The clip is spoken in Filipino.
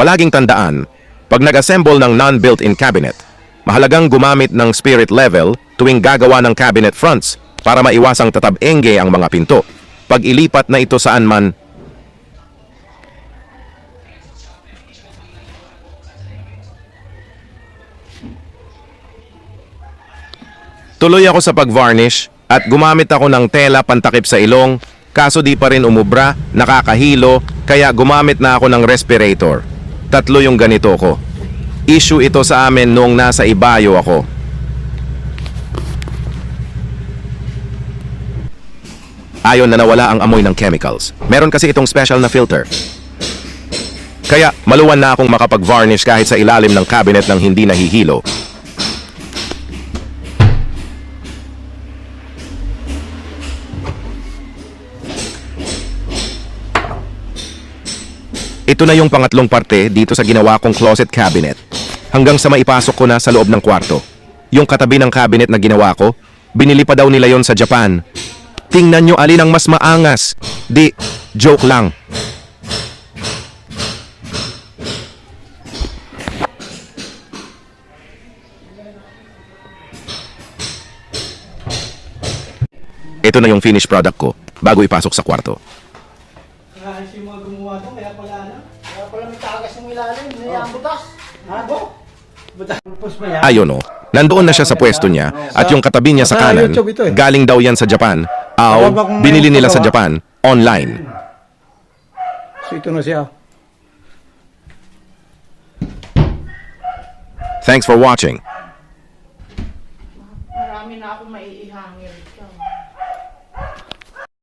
Palaging tandaan, pag nag-assemble ng non-built-in cabinet, mahalagang gumamit ng spirit level tuwing gagawa ng cabinet fronts para maiwasang tatab-enge ang mga pinto. Pag ilipat na ito saan man, tuloy ako sa pag-varnish at gumamit ako ng tela pantakip sa ilong, kaso di pa rin umubra, nakakahilo, kaya gumamit na ako ng respirator. 3 yung ganito ko. Issue ito sa amin noong nasa Ibayo ako. Ayon na nawala ang amoy ng chemicals. Meron kasi itong special na filter. Kaya maluwan na akong makapag-varnish kahit sa ilalim ng cabinet ng hindi nahihilo. Ito na yung pangatlong parte dito sa ginawa kong closet cabinet. Hanggang sa maipasok ko na sa loob ng kwarto. Yung katabi ng cabinet na ginawa ko, binili pa daw nila yon sa Japan. Tingnan nyo alin ang mas maangas. Di, joke lang. Ito na yung finished product ko bago ipasok sa kwarto. Ayos yung mga gumawa doon, kaya pala ano? Kaya pala may tagas yung ilalim, ang butas. Ha? Butas. Butas ba yan? Ayun o, nandoon na siya sa pwesto niya at yung katabi niya sa kanan, galing daw yan sa Japan. Binili nila sa Japan, online. So ito na siya. Thanks for watching.